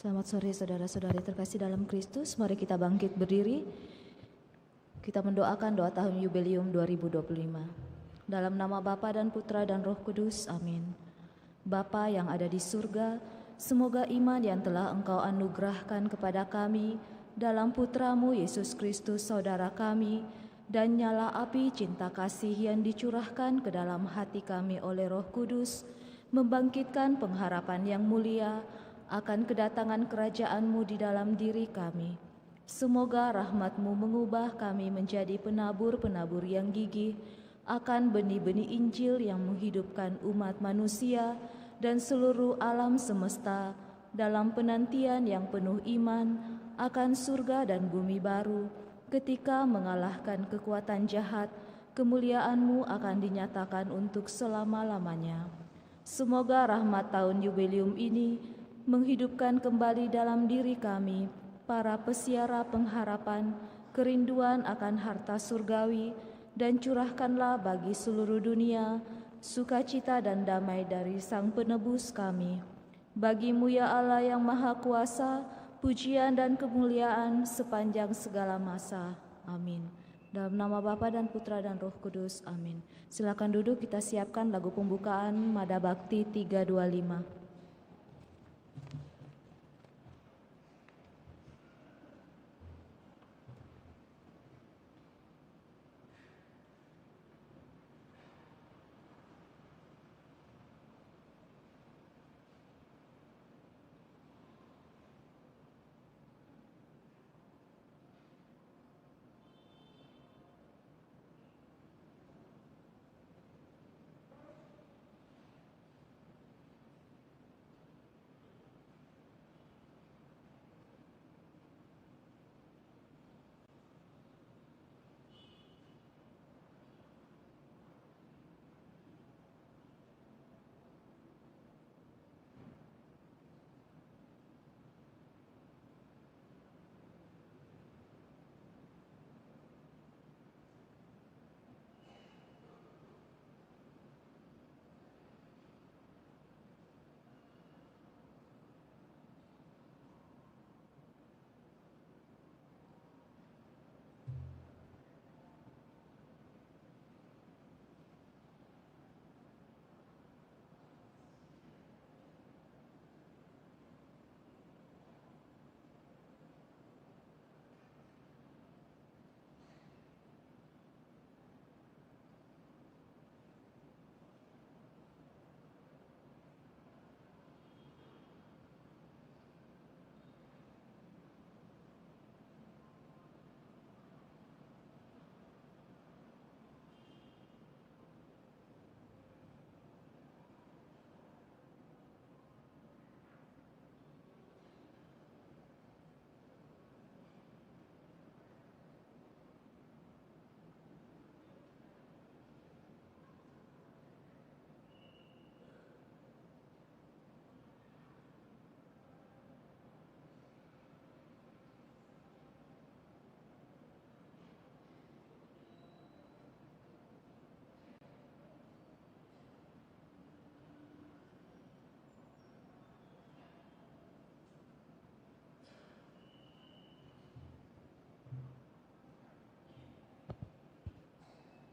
Selamat sore saudara-saudari terkasih dalam Kristus. Mari kita bangkit berdiri. Kita mendoakan doa tahun Jubileum 2025. Dalam nama Bapa dan Putra dan Roh Kudus. Amin. Bapa yang ada di surga, semoga iman yang telah Engkau anugerahkan kepada kami dalam Putramu Yesus Kristus saudara kami, dan nyala api cinta kasih yang dicurahkan ke dalam hati kami oleh Roh Kudus, membangkitkan pengharapan yang mulia akan kedatangan kerajaan-Mu di dalam diri kami. Semoga rahmat-Mu mengubah kami menjadi penabur-penabur yang gigih akan benih-benih Injil yang menghidupkan umat manusia dan seluruh alam semesta dalam penantian yang penuh iman akan surga dan bumi baru. Ketika mengalahkan kekuatan jahat, kemuliaan-Mu akan dinyatakan untuk selama-lamanya. Semoga rahmat tahun Jubileum ini menghidupkan kembali dalam diri kami para pesiara pengharapan, kerinduan akan harta surgawi, dan curahkanlah bagi seluruh dunia sukacita dan damai dari Sang Penebus kami. Bagi-Mu ya Allah yang Maha Kuasa, pujian dan kemuliaan sepanjang segala masa. Amin. Dalam nama Bapa dan Putra dan Roh Kudus. Amin. Silakan duduk, kita siapkan lagu pembukaan Mada Bakti 325.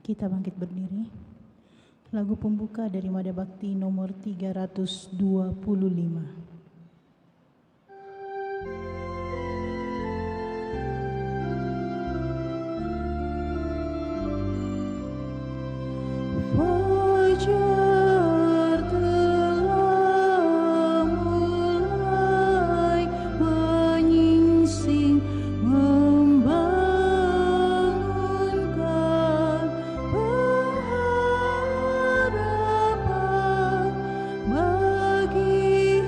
Kita bangkit berdiri. Lagu pembuka dari Mada Bakti nomor 325. Fajar telah mulai menyingsing, membangunkan pengharapan bagi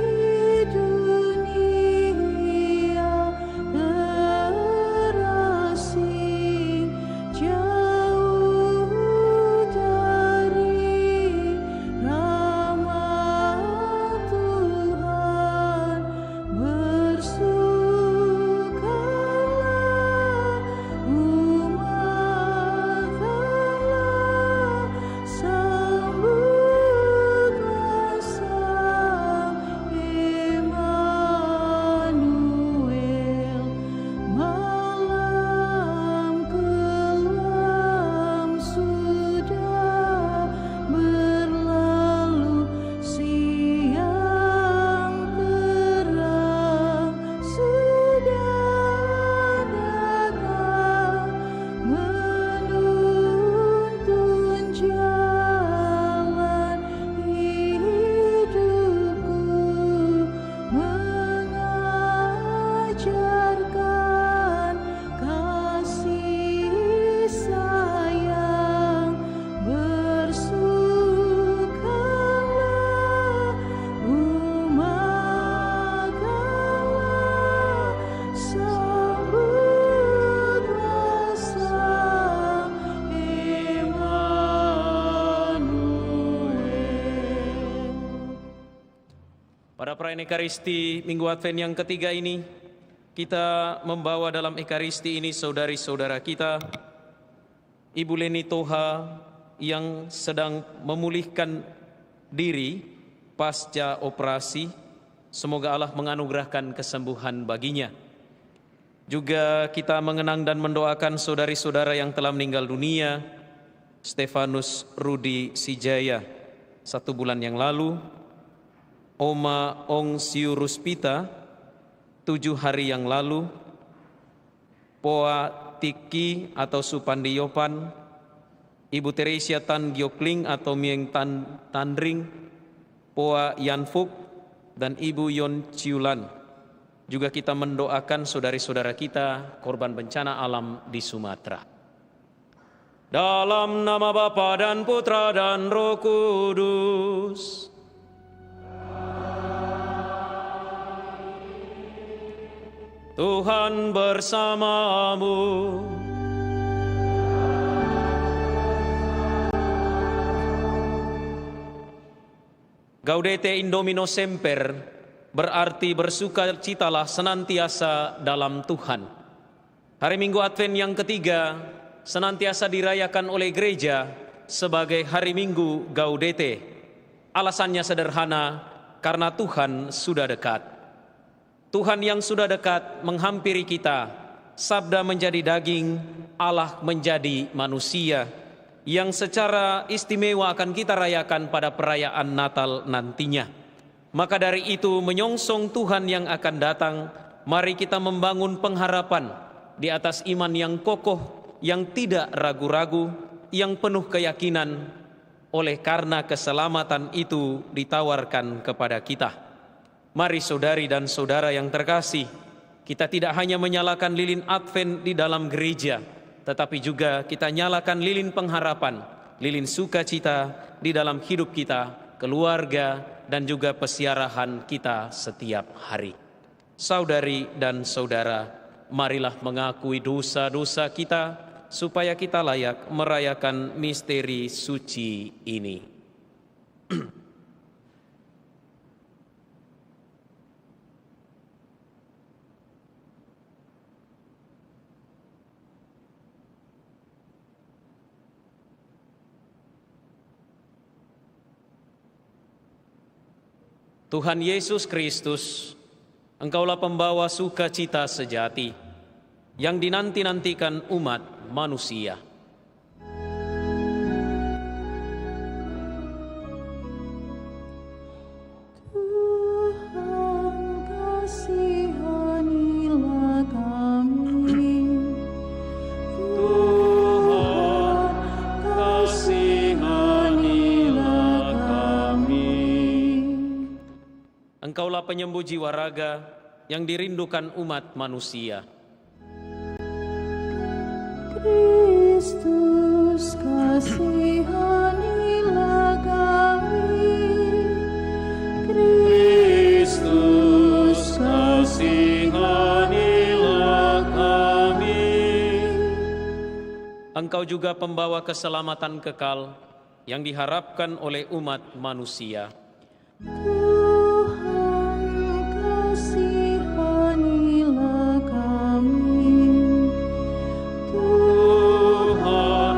Pada perayaan Ekaristi Minggu Advent yang ketiga ini, kita membawa dalam Ekaristi ini saudari-saudara kita, Ibu Leni Toha yang sedang memulihkan diri pasca operasi. Semoga Allah menganugerahkan kesembuhan baginya. Juga kita mengenang dan mendoakan saudari-saudara yang telah meninggal dunia. Stefanus Rudi Sijaya 1 bulan yang lalu, Oma Ong Siu Ruspita 7 hari yang lalu, Poa Tiki atau Supandi Yopan, Ibu Teresia Tan Giokling atau Mieng Tandring, Poa Yanfuk, dan Ibu Yon Ciulan. Juga kita mendoakan saudari-saudara kita korban bencana alam di Sumatera. Dalam nama Bapa dan Putra dan Roh Kudus. Tuhan bersamamu. Gaudete in Domino Semper berarti bersukacitalah senantiasa dalam Tuhan. Hari Minggu Advent yang ketiga senantiasa dirayakan oleh gereja sebagai hari Minggu Gaudete. Alasannya sederhana, karena Tuhan sudah dekat. Tuhan yang sudah dekat menghampiri kita. Sabda menjadi daging, Allah menjadi manusia, yang secara istimewa akan kita rayakan pada perayaan Natal nantinya. Maka dari itu, menyongsong Tuhan yang akan datang, mari kita membangun pengharapan di atas iman yang kokoh, yang tidak ragu-ragu, yang penuh keyakinan, oleh karena keselamatan itu ditawarkan kepada kita. Mari saudari dan saudara yang terkasih, kita tidak hanya menyalakan lilin Advent di dalam gereja, tetapi juga kita nyalakan lilin pengharapan, lilin sukacita di dalam hidup kita, keluarga, dan juga pesiarahan kita setiap hari. Saudari dan saudara, marilah mengakui dosa-dosa kita, supaya kita layak merayakan misteri suci ini. Tuhan Yesus Kristus, Engkaulah pembawa sukacita sejati yang dinanti-nantikan umat manusia. Tuhan, kasihanilah kami. Tuhan, kasihanilah kami. Engkaulah penyembuh jiwa raga yang dirindukan umat manusia. Kristus, kasihanilah kami. Kristus, kasihanilah kami. Engkau juga pembawa keselamatan kekal yang diharapkan oleh umat manusia. Tuhan, kasihanilah kami. Tuhan,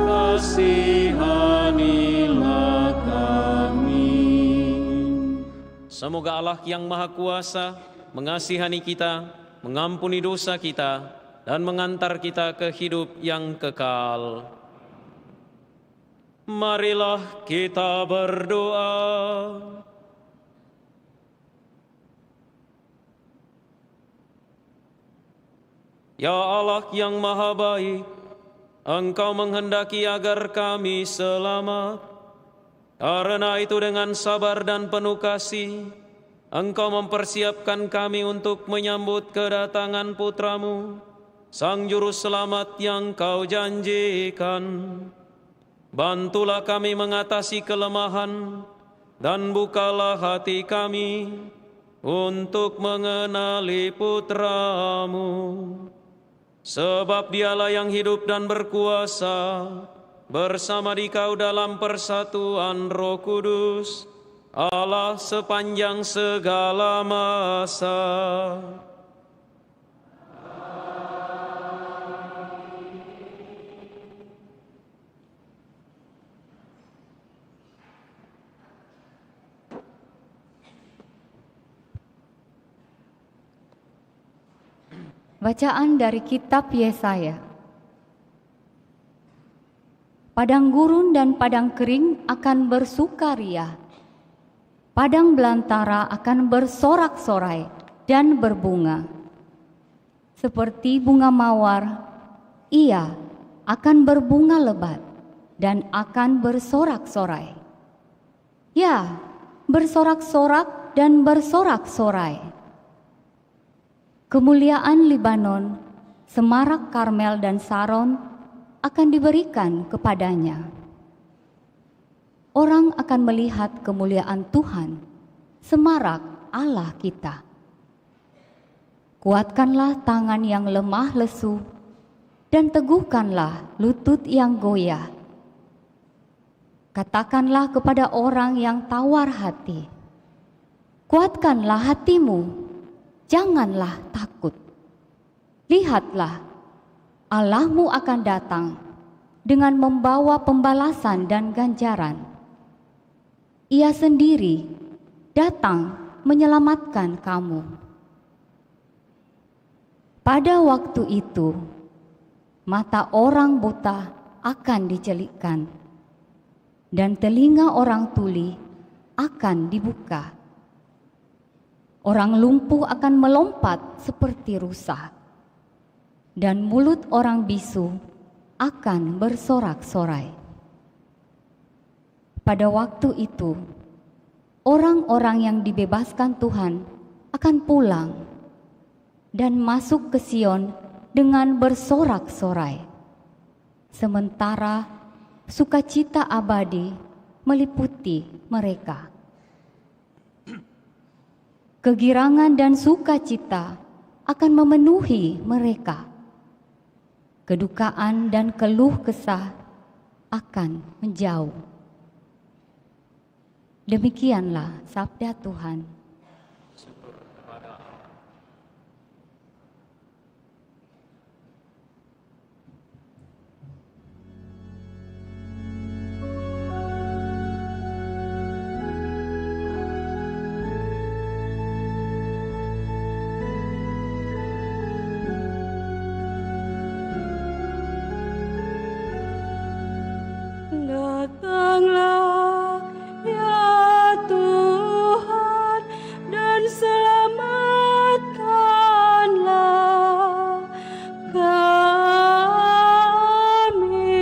kasihanilah kami. Semoga Allah yang Maha Kuasa mengasihani kita, mengampuni dosa kita, dan mengantar kita ke hidup yang kekal. Marilah kita berdoa. Ya Allah yang Maha Baik, Engkau menghendaki agar kami selamat. Karena itu dengan sabar dan penuh kasih, Engkau mempersiapkan kami untuk menyambut kedatangan Putra-Mu, Sang Juru Selamat yang Kau janjikan. Bantulah kami mengatasi kelemahan, dan bukalah hati kami untuk mengenali Putra-Mu. Sebab Dialah yang hidup dan berkuasa bersama Dikau dalam persatuan Roh Kudus, Allah sepanjang segala masa. Bacaan dari kitab Yesaya. Padang gurun dan padang kering akan bersukaria. Padang belantara akan bersorak-sorai dan berbunga. Seperti bunga mawar, ia akan berbunga lebat dan akan bersorak-sorai. Ya, bersorak-sorak dan bersorak-sorai. Kemuliaan Libanon, semarak Karmel dan Saron akan diberikan kepadanya. Orang akan melihat kemuliaan Tuhan, semarak Allah kita. Kuatkanlah tangan yang lemah lesu, dan teguhkanlah lutut yang goyah. Katakanlah kepada orang yang tawar hati, kuatkanlah hatimu, janganlah takut. Lihatlah, Allahmu akan datang dengan membawa pembalasan dan ganjaran. Ia sendiri datang menyelamatkan kamu. Pada waktu itu, mata orang buta akan dicelikkan, dan telinga orang tuli akan dibuka. Orang lumpuh akan melompat seperti rusa, dan mulut orang bisu akan bersorak-sorai. Pada waktu itu, orang-orang yang dibebaskan Tuhan akan pulang dan masuk ke Sion dengan bersorak-sorai. Sementara sukacita abadi meliputi mereka. Kegirangan dan sukacita akan memenuhi mereka. Kedukaan dan keluh kesah akan menjauh. Demikianlah sabda Tuhan. Datanglah ya Tuhan dan selamatkanlah kami.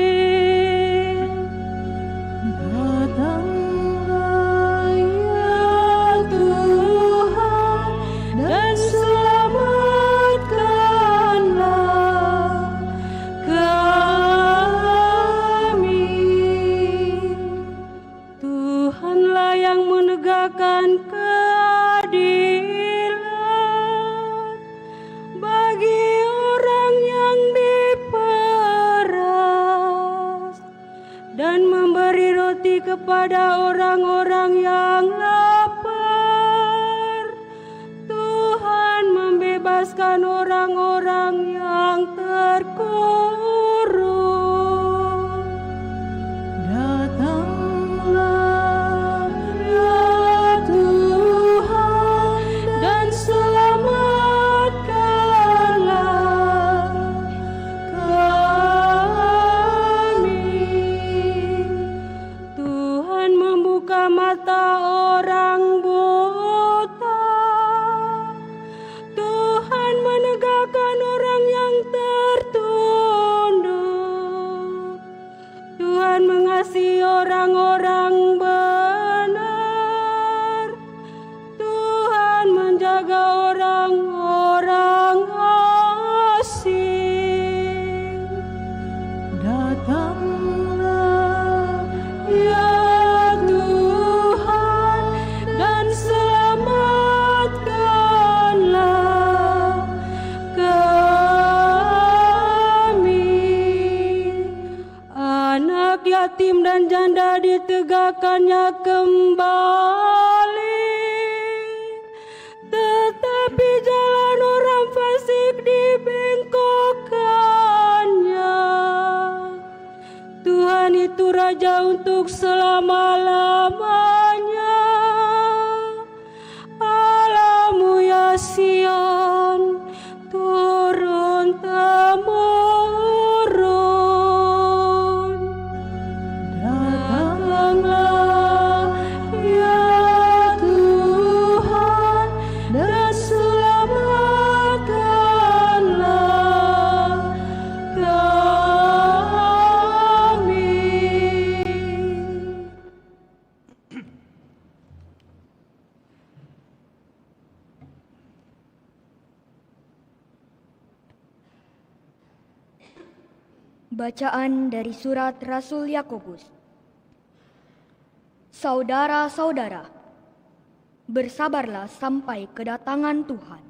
Datanglah ya Tuhan dan selamatkanlah kami. Tuhanlah yang menegakkan keadilan bagi orang yang diperas dan memberi roti kepada orang-orang yang lapar. Tuhan membebaskan orang-orang yang terkurung. Datanglah ya Tuhan dan selamatkanlah kami. Tuhan membuka mata orang buta. Tuhan menegakkan orang yang tertunduk. Tuhan mengasihi orang-orang benar. Tuhan menjaga orang-orang asing. Datanglah ya Tuhan dan selamatkanlah kami. Anak yatim dan janda ditegakkannya kembali. Bacaan dari surat Rasul Yakobus. Saudara-saudara, bersabarlah sampai kedatangan Tuhan.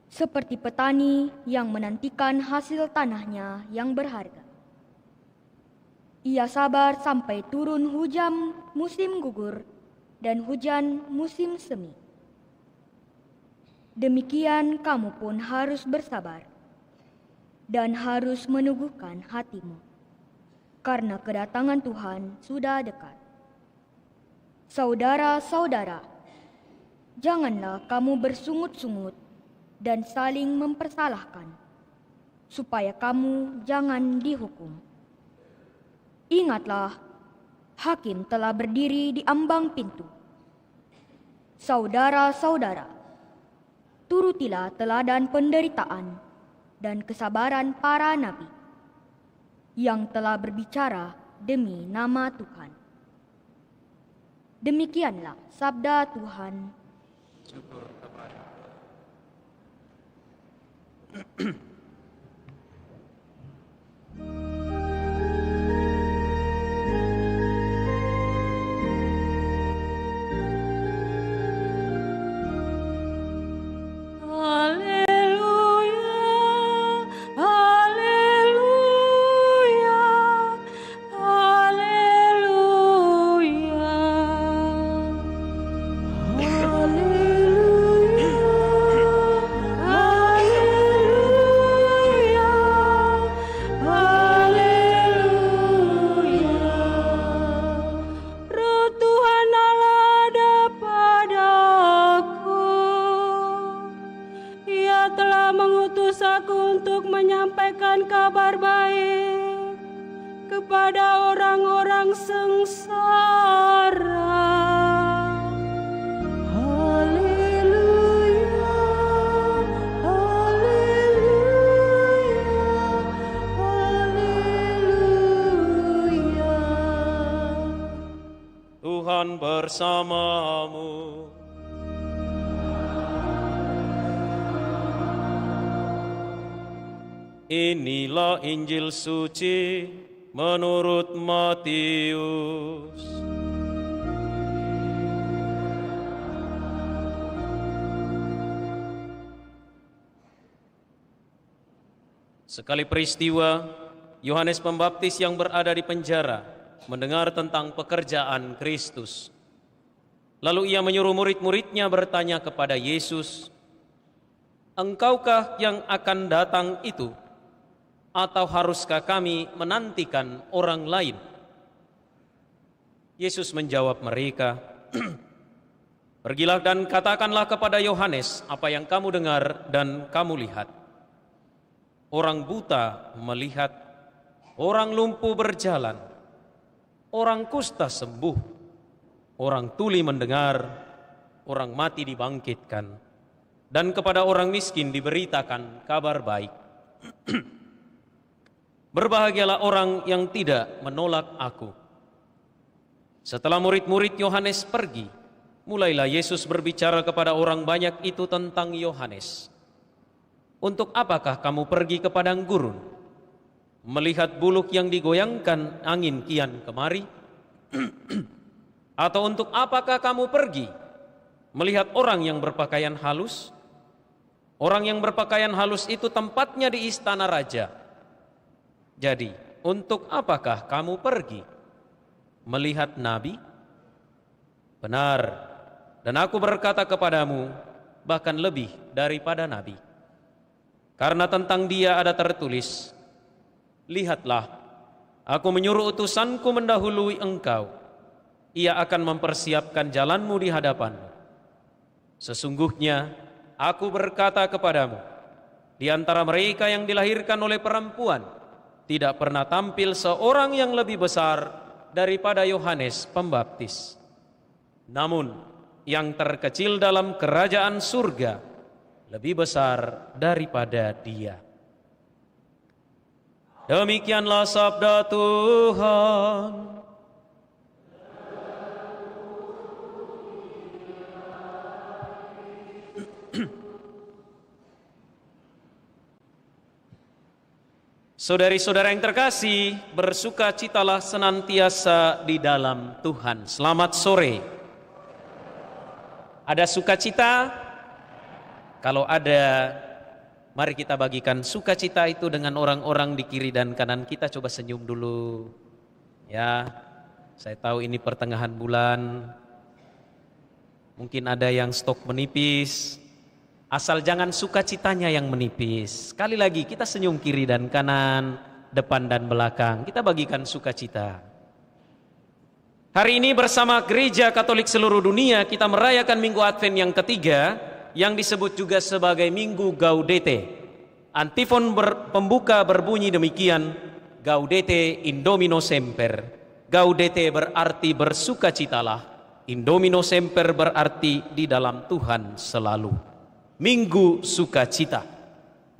Seperti petani yang menantikan hasil tanahnya yang berharga. Ia sabar sampai turun hujan musim gugur dan hujan musim semi. Demikian kamu pun harus bersabar dan harus meneguhkan hatimu, karena kedatangan Tuhan sudah dekat. Saudara-saudara, janganlah kamu bersungut-sungut dan saling mempersalahkan, supaya kamu jangan dihukum. Ingatlah, hakim telah berdiri di ambang pintu. Saudara-saudara, turutilah teladan penderitaan dan kesabaran para nabi yang telah berbicara demi nama Tuhan. Demikianlah sabda Tuhan. Syukur kepada kabar baik kepada orang-orang sengsara. Haleluya, haleluya, haleluya. Tuhan bersamamu. Inilah Injil suci menurut Matius. Sekali peristiwa, Yohanes Pembaptis yang berada di penjara mendengar tentang pekerjaan Kristus. Lalu ia menyuruh murid-muridnya bertanya kepada Yesus, "Engkaukah yang akan datang itu? Atau haruskah kami menantikan orang lain?" Yesus menjawab mereka, "Pergilah dan katakanlah kepada Yohanes apa yang kamu dengar dan kamu lihat. Orang buta melihat, orang lumpuh berjalan, orang kusta sembuh, orang tuli mendengar, orang mati dibangkitkan, dan kepada orang miskin diberitakan kabar baik. Berbahagialah orang yang tidak menolak aku." Setelah murid-murid Yohanes pergi, mulailah Yesus berbicara kepada orang banyak itu tentang Yohanes. "Untuk apakah kamu pergi ke padang gurun? Melihat buluk yang digoyangkan angin kian kemari? Atau untuk apakah kamu pergi melihat orang yang berpakaian halus? Orang yang berpakaian halus itu tempatnya di istana raja. Jadi, untuk apakah kamu pergi melihat nabi? Benar, dan aku berkata kepadamu, bahkan lebih daripada nabi. Karena tentang dia ada tertulis, 'Lihatlah, aku menyuruh utusanku mendahului engkau. Ia akan mempersiapkan jalanmu di hadapanmu. Sesungguhnya aku berkata kepadamu, di antara mereka yang dilahirkan oleh perempuan, tidak pernah tampil seorang yang lebih besar daripada Yohanes Pembaptis. Namun, yang terkecil dalam kerajaan surga lebih besar daripada dia." Demikianlah sabda Tuhan. Saudari-saudara yang terkasih, bersukacitalah senantiasa di dalam Tuhan. Selamat sore. Ada sukacita? Kalau ada, mari kita bagikan sukacita itu dengan orang-orang di kiri dan kanan kita. Coba senyum dulu. Ya, saya tahu ini pertengahan bulan. Mungkin ada yang stok menipis. Asal jangan sukacitanya yang menipis. Sekali lagi kita senyum kiri dan kanan, depan dan belakang. Kita bagikan sukacita. Hari ini bersama Gereja Katolik seluruh dunia kita merayakan Minggu Advent yang ketiga, yang disebut juga sebagai Minggu Gaudete. Antifon pembuka berbunyi demikian, Gaudete in Domino semper. Gaudete berarti bersukacitalah, in Domino semper berarti di dalam Tuhan selalu. Minggu sukacita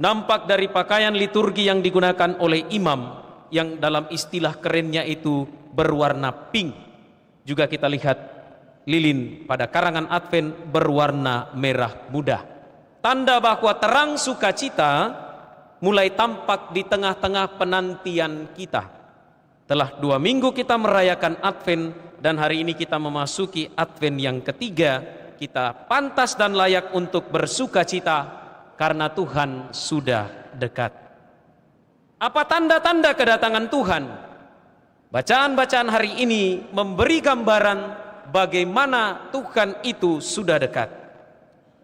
nampak dari pakaian liturgi yang digunakan oleh imam, yang dalam istilah kerennya itu berwarna pink. Juga kita lihat lilin pada karangan Advent berwarna merah muda. Tanda bahwa terang sukacita mulai tampak di tengah-tengah penantian kita. Telah 2 minggu kita merayakan Advent, dan hari ini kita memasuki Advent yang ketiga. Kita pantas dan layak untuk bersukacita karena Tuhan sudah dekat. Apa tanda-tanda kedatangan Tuhan? Bacaan-bacaan hari ini memberi gambaran bagaimana Tuhan itu sudah dekat.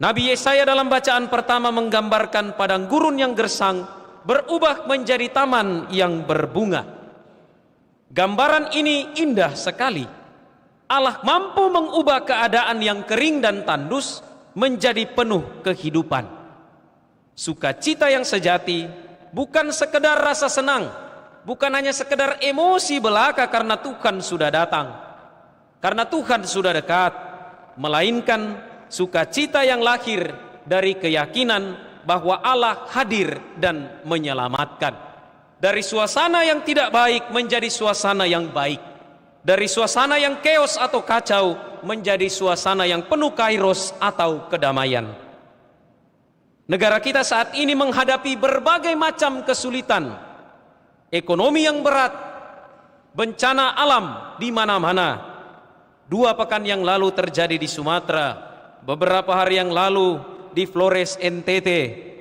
Nabi Yesaya dalam bacaan pertama menggambarkan padang gurun yang gersang berubah menjadi taman yang berbunga. Gambaran ini indah sekali. Allah mampu mengubah keadaan yang kering dan tandus menjadi penuh kehidupan. Sukacita yang sejati bukan sekedar rasa senang, bukan hanya sekedar emosi belaka karena Tuhan sudah datang, karena Tuhan sudah dekat, melainkan sukacita yang lahir dari keyakinan bahwa Allah hadir dan menyelamatkan. Dari suasana yang tidak baik menjadi suasana yang baik. Dari suasana yang keos atau kacau menjadi suasana yang penuh kairos atau kedamaian. Negara kita saat ini menghadapi berbagai macam kesulitan. Ekonomi yang berat, bencana alam di mana-mana. 2 pekan yang lalu terjadi di Sumatera, beberapa hari yang lalu di Flores NTT,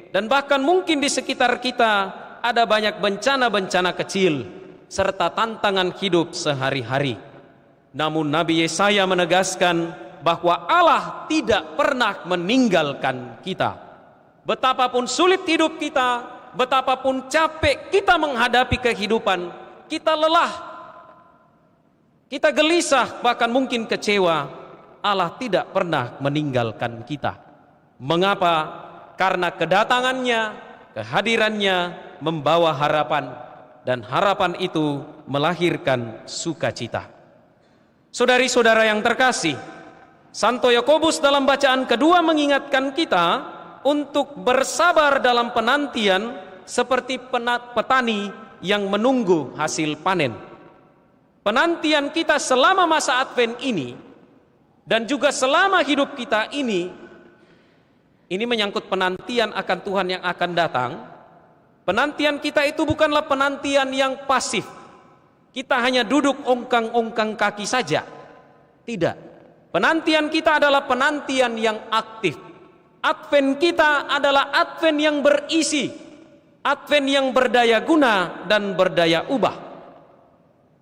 dan bahkan mungkin di sekitar kita ada banyak bencana-bencana kecil serta tantangan hidup sehari-hari. Namun Nabi Yesaya menegaskan bahwa Allah tidak pernah meninggalkan kita. Betapapun sulit hidup kita, betapapun capek kita menghadapi kehidupan, kita lelah, kita gelisah, bahkan mungkin kecewa, Allah tidak pernah meninggalkan kita. Mengapa? Karena kedatangannya, kehadirannya membawa harapan, dan harapan itu melahirkan sukacita. Saudari-saudara yang terkasih, Santo Yakobus dalam bacaan kedua mengingatkan kita untuk bersabar dalam penantian seperti petani yang menunggu hasil panen. Penantian kita selama masa Advent ini dan juga selama hidup kita ini menyangkut penantian akan Tuhan yang akan datang. Penantian kita itu bukanlah penantian yang pasif. Kita hanya duduk ongkang-ongkang kaki saja. Tidak. Penantian kita adalah penantian yang aktif. Advent kita adalah Advent yang berisi, Advent yang berdaya guna dan berdaya ubah.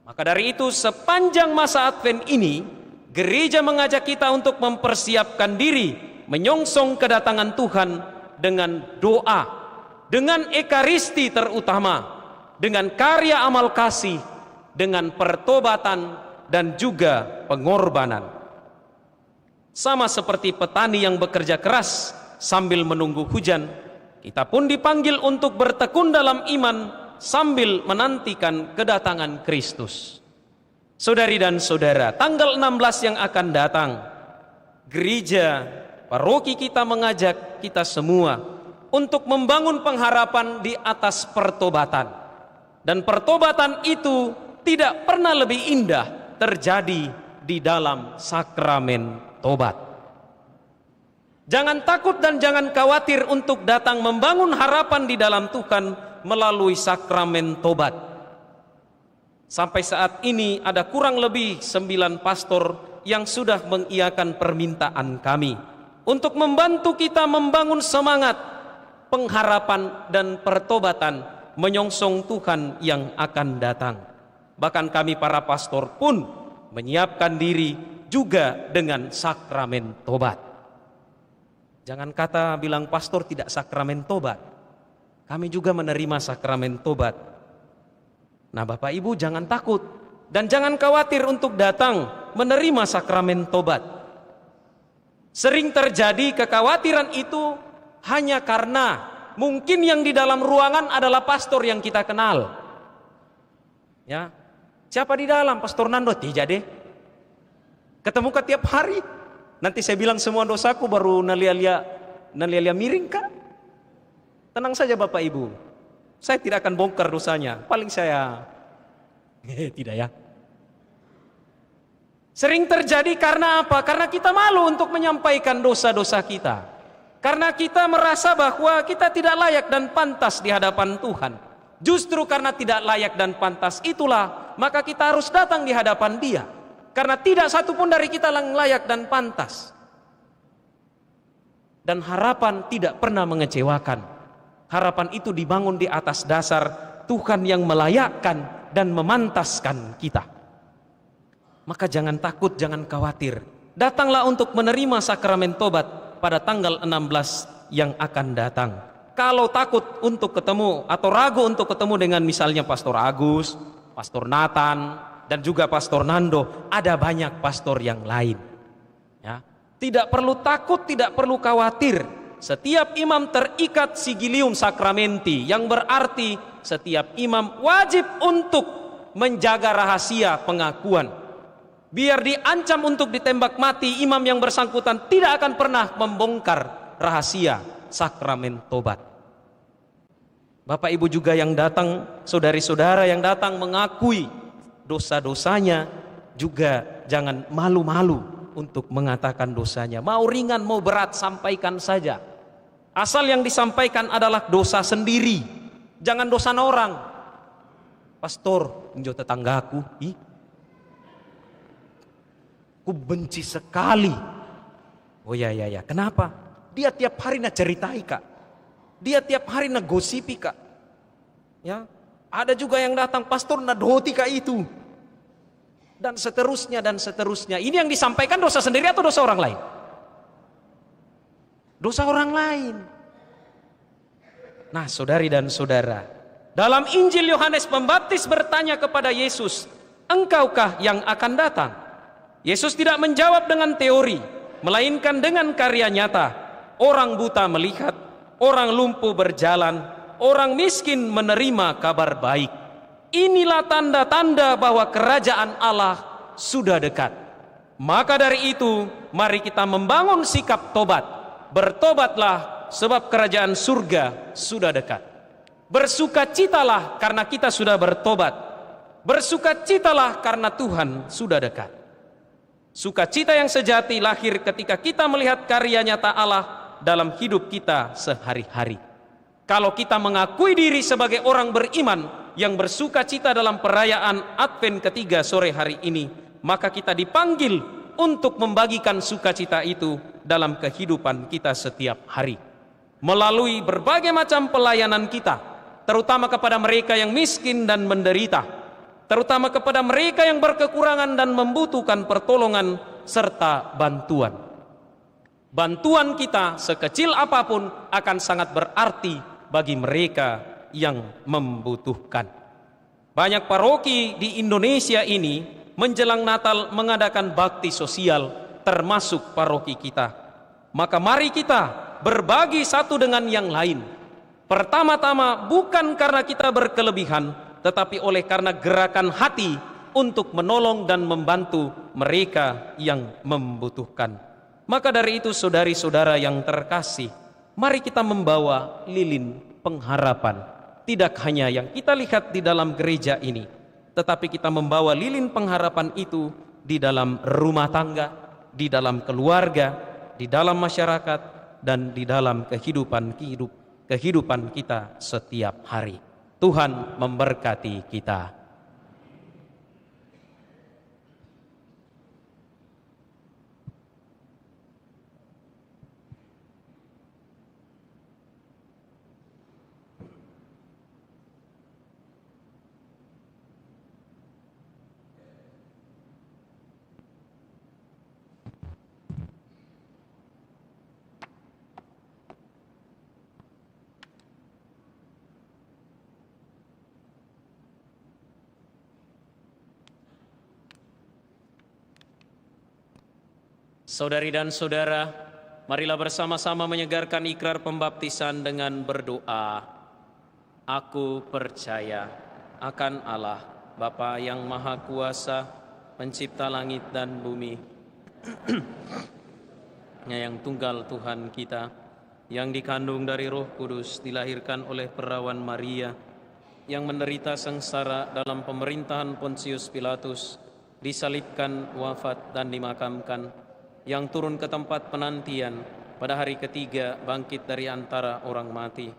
Maka dari itu sepanjang masa Advent ini, gereja mengajak kita untuk mempersiapkan diri menyongsong kedatangan Tuhan dengan doa, dengan ekaristi terutama, dengan karya amal kasih, dengan pertobatan dan juga pengorbanan. Sama seperti petani yang bekerja keras sambil menunggu hujan, kita pun dipanggil untuk bertekun dalam iman sambil menantikan kedatangan Kristus. Saudari dan saudara, tanggal 16 yang akan datang, gereja paroki kita mengajak kita semua untuk membangun pengharapan di atas pertobatan. Dan pertobatan itu tidak pernah lebih indah terjadi di dalam sakramen tobat. Jangan takut dan jangan khawatir untuk datang membangun harapan di dalam Tuhan melalui sakramen tobat. Sampai saat ini ada kurang lebih 9 pastor yang sudah mengiyakan permintaan kami untuk membantu kita membangun semangat pengharapan dan pertobatan menyongsong Tuhan yang akan datang. Bahkan kami para pastor pun menyiapkan diri juga dengan sakramen tobat. Jangan kata bilang pastor tidak sakramen tobat. Kami juga menerima sakramen tobat. Nah, Bapak Ibu jangan takut dan jangan khawatir untuk datang menerima sakramen tobat. Sering terjadi kekhawatiran itu hanya karena mungkin yang di dalam ruangan adalah pastor yang kita kenal. Ya, siapa di dalam? Pastor Nando? Tidak deh. Ketemu ke tiap hari. Nanti saya bilang semua dosaku baru nalia miring kak. Tenang saja Bapak Ibu. Saya tidak akan bongkar dosanya. Paling saya tidak ya. Sering terjadi karena apa? Karena kita malu untuk menyampaikan dosa-dosa kita. Karena kita merasa bahwa kita tidak layak dan pantas di hadapan Tuhan. Justru karena tidak layak dan pantas itulah maka kita harus datang di hadapan Dia. Karena tidak satu pun dari kita yang layak dan pantas. Dan harapan tidak pernah mengecewakan. Harapan itu dibangun di atas dasar Tuhan yang melayakkan dan memantaskan kita. Maka jangan takut, jangan khawatir. Datanglah untuk menerima sakramen tobat pada tanggal 16 yang akan datang. Kalau takut untuk ketemu atau ragu untuk ketemu dengan misalnya Pastor Agus, Pastor Nathan, dan juga Pastor Nando, ada banyak pastor yang lain. Ya. Tidak perlu takut, tidak perlu khawatir. Setiap imam terikat sigilium sakramenti, yang berarti setiap imam wajib untuk menjaga rahasia pengakuan. Biar diancam untuk ditembak mati, imam yang bersangkutan tidak akan pernah membongkar rahasia sakramen tobat. Bapak Ibu juga yang datang, saudari-saudara yang datang mengakui dosa-dosanya, juga jangan malu-malu untuk mengatakan dosanya. Mau ringan, mau berat, sampaikan saja. Asal yang disampaikan adalah dosa sendiri. Jangan dosa orang. Pastor, injo tetanggaku, ku benci sekali. Oh ya, kenapa? Dia tiap hari nak ceritai kak. Dia tiap hari nak gosipi kak. Ya, ada juga yang datang, pastor nak doti kak itu. Dan seterusnya dan seterusnya. Ini yang disampaikan dosa sendiri atau dosa orang lain? Dosa orang lain. Nah, saudari dan saudara, dalam Injil Yohanes Pembaptis bertanya kepada Yesus, "Engkaukah yang akan datang?" Yesus tidak menjawab dengan teori, melainkan dengan karya nyata. Orang buta melihat, orang lumpuh berjalan, orang miskin menerima kabar baik. Inilah tanda-tanda bahwa kerajaan Allah sudah dekat. Maka dari itu, mari kita membangun sikap tobat. Bertobatlah sebab kerajaan surga sudah dekat. Bersukacitalah karena kita sudah bertobat. Bersukacitalah karena Tuhan sudah dekat. Sukacita yang sejati lahir ketika kita melihat karya nyata Allah dalam hidup kita sehari-hari. Kalau kita mengakui diri sebagai orang beriman yang bersukacita dalam perayaan Advent ketiga sore hari ini, maka kita dipanggil untuk membagikan sukacita itu dalam kehidupan kita setiap hari. Melalui berbagai macam pelayanan kita, terutama kepada mereka yang miskin dan menderita, terutama kepada mereka yang berkekurangan dan membutuhkan pertolongan serta bantuan. Bantuan kita sekecil apapun akan sangat berarti bagi mereka yang membutuhkan. Banyak paroki di Indonesia ini menjelang Natal mengadakan bakti sosial, termasuk paroki kita. Maka mari kita berbagi satu dengan yang lain. Pertama-tama bukan karena kita berkelebihan, tetapi oleh karena gerakan hati untuk menolong dan membantu mereka yang membutuhkan. Maka dari itu saudari-saudara yang terkasih, mari kita membawa lilin pengharapan. Tidak hanya yang kita lihat di dalam gereja ini, tetapi kita membawa lilin pengharapan itu di dalam rumah tangga, di dalam keluarga, di dalam masyarakat, dan di dalam kehidupan kita setiap hari. Tuhan memberkati kita. Saudari dan saudara, marilah bersama-sama menyegarkan ikrar pembaptisan dengan berdoa. Aku percaya akan Allah, Bapa yang Maha Kuasa, pencipta langit dan bumi, yang tunggal Tuhan kita, yang dikandung dari Roh Kudus, dilahirkan oleh perawan Maria, yang menderita sengsara dalam pemerintahan Pontius Pilatus, disalibkan, wafat, dan dimakamkan, yang turun ke tempat penantian, pada hari ketiga bangkit dari antara orang mati,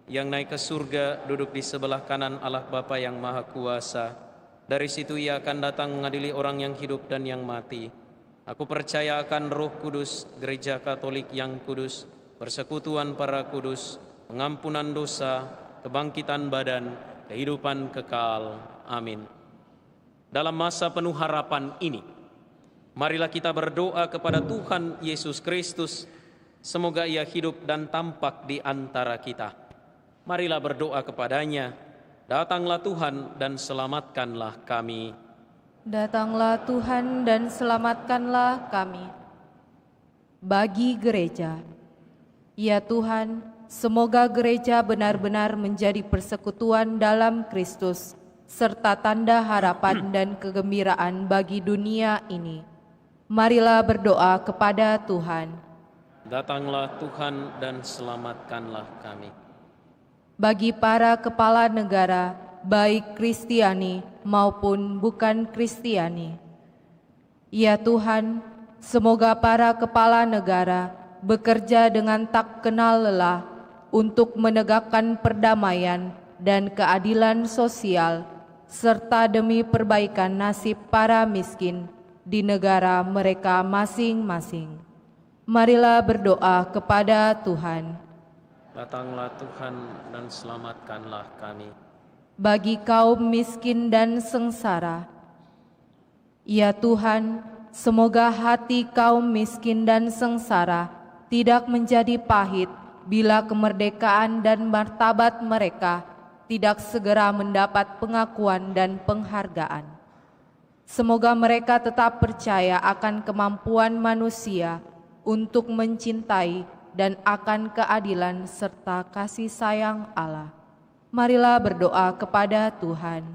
yang naik ke surga, duduk di sebelah kanan Allah Bapa yang Maha Kuasa. Dari situ Ia akan datang mengadili orang yang hidup dan yang mati. Aku percaya akan Roh Kudus, Gereja Katolik yang kudus, persekutuan para kudus, pengampunan dosa, kebangkitan badan, kehidupan kekal. Amin. Dalam masa penuh harapan ini, marilah kita berdoa kepada Tuhan Yesus Kristus, semoga Ia hidup dan tampak di antara kita. Marilah berdoa kepadanya, datanglah Tuhan dan selamatkanlah kami. Datanglah Tuhan dan selamatkanlah kami. Bagi gereja, ya Tuhan, semoga gereja benar-benar menjadi persekutuan dalam Kristus, serta tanda harapan dan kegembiraan bagi dunia ini. Marilah berdoa kepada Tuhan. Datanglah Tuhan dan selamatkanlah kami. Bagi para kepala negara, baik Kristiani maupun bukan Kristiani, ya Tuhan, semoga para kepala negara bekerja dengan tak kenal lelah untuk menegakkan perdamaian dan keadilan sosial, serta demi perbaikan nasib para miskin di negara mereka masing-masing. Marilah berdoa kepada Tuhan. Datanglah Tuhan dan selamatkanlah kami. Bagi kaum miskin dan sengsara, ya Tuhan, semoga hati kaum miskin dan sengsara tidak menjadi pahit bila kemerdekaan dan martabat mereka tidak segera mendapat pengakuan dan penghargaan. Semoga mereka tetap percaya akan kemampuan manusia untuk mencintai dan akan keadilan serta kasih sayang Allah. Marilah berdoa kepada Tuhan.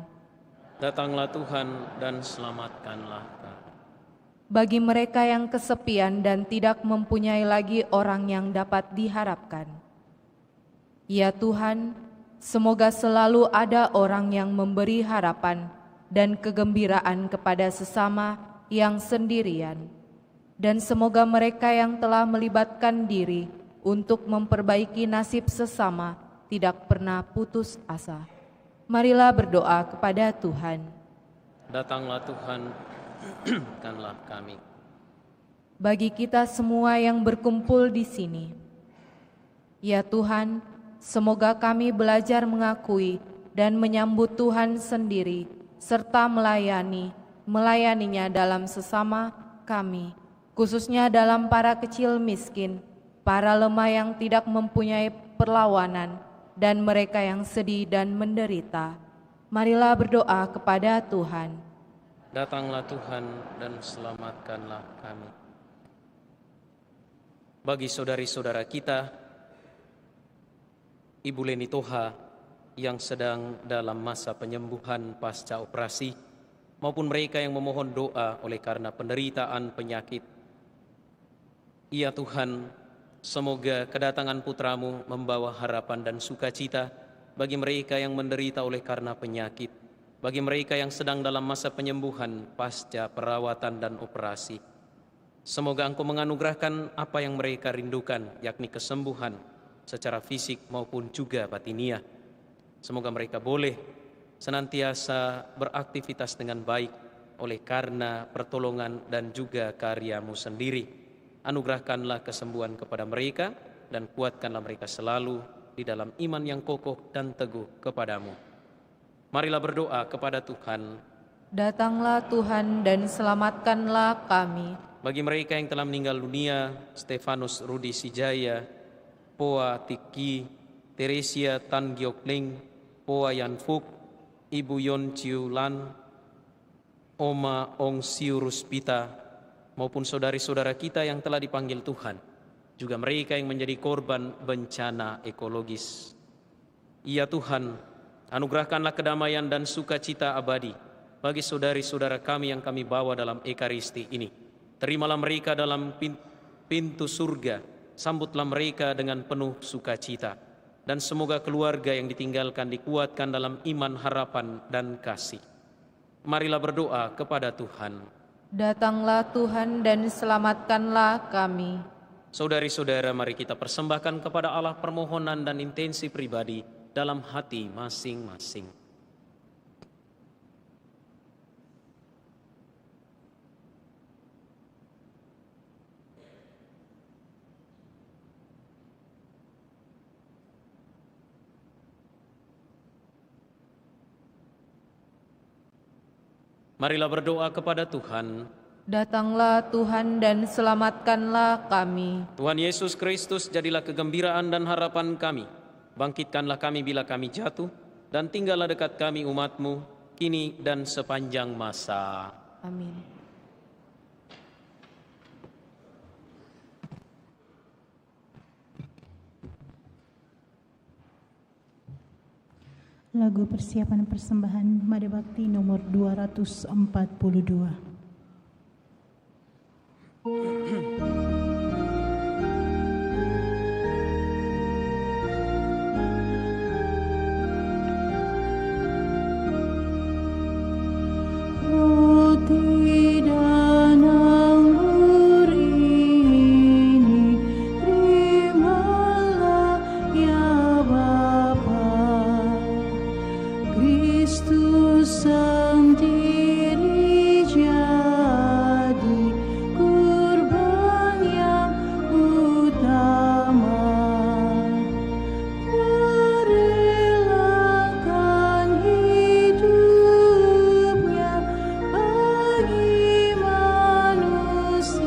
Datanglah Tuhan dan selamatkanlah kami. Bagi mereka yang kesepian dan tidak mempunyai lagi orang yang dapat diharapkan, ya Tuhan, semoga selalu ada orang yang memberi harapan dan kegembiraan kepada sesama yang sendirian. Dan semoga mereka yang telah melibatkan diri untuk memperbaiki nasib sesama tidak pernah putus asa. Marilah berdoa kepada Tuhan. Datanglah Tuhan, kanlah kami. Bagi kita semua yang berkumpul di sini, ya Tuhan, semoga kami belajar mengakui dan menyambut Tuhan sendiri, serta melayaninya dalam sesama kami, khususnya dalam para kecil miskin, para lemah yang tidak mempunyai perlawanan, dan mereka yang sedih dan menderita. Marilah berdoa kepada Tuhan. Datanglah Tuhan dan selamatkanlah kami. Bagi saudari-saudara kita, Ibu Leni Toha yang sedang dalam masa penyembuhan pasca operasi, maupun mereka yang memohon doa oleh karena penderitaan penyakit. Ya Tuhan, semoga kedatangan putra-Mu membawa harapan dan sukacita bagi mereka yang menderita oleh karena penyakit, bagi mereka yang sedang dalam masa penyembuhan pasca perawatan dan operasi. Semoga Engkau menganugerahkan apa yang mereka rindukan, yakni kesembuhan secara fisik maupun juga batiniah. Semoga mereka boleh senantiasa beraktivitas dengan baik oleh karena pertolongan dan juga karya-Mu sendiri. Anugerahkanlah kesembuhan kepada mereka dan kuatkanlah mereka selalu di dalam iman yang kokoh dan teguh kepadamu. Marilah berdoa kepada Tuhan. Datanglah Tuhan dan selamatkanlah kami. Bagi mereka yang telah meninggal dunia, Stefanus Rudi Sijaya, Poa Tiki, Teresia Tan Giok Ling, Poa Yan Fuk, Ibu Yon Chiu Lan, Oma Ong Siu Ruspita, maupun saudari-saudara kita yang telah dipanggil Tuhan, juga mereka yang menjadi korban bencana ekologis. Ya Tuhan, anugerahkanlah kedamaian dan sukacita abadi bagi saudari-saudara kami yang kami bawa dalam Ekaristi ini. Terimalah mereka dalam pintu surga, sambutlah mereka dengan penuh sukacita, dan semoga keluarga yang ditinggalkan dikuatkan dalam iman, harapan, dan kasih. Marilah berdoa kepada Tuhan. Datanglah Tuhan dan selamatkanlah kami. Saudari-saudara, mari kita persembahkan kepada Allah permohonan dan intensi pribadi dalam hati masing-masing. Marilah berdoa kepada Tuhan. Datanglah Tuhan dan selamatkanlah kami. Tuhan Yesus Kristus, jadilah kegembiraan dan harapan kami. Bangkitkanlah kami bila kami jatuh, dan tinggallah dekat kami umat-Mu, kini dan sepanjang masa. Amin. Lagu persiapan persembahan Mada Bakti nomor 242. Roti dan anggur ini terimalah ya Bapa, Kristus sendiri jadi kurban yang utama, merelakan hidupnya bagi manusia,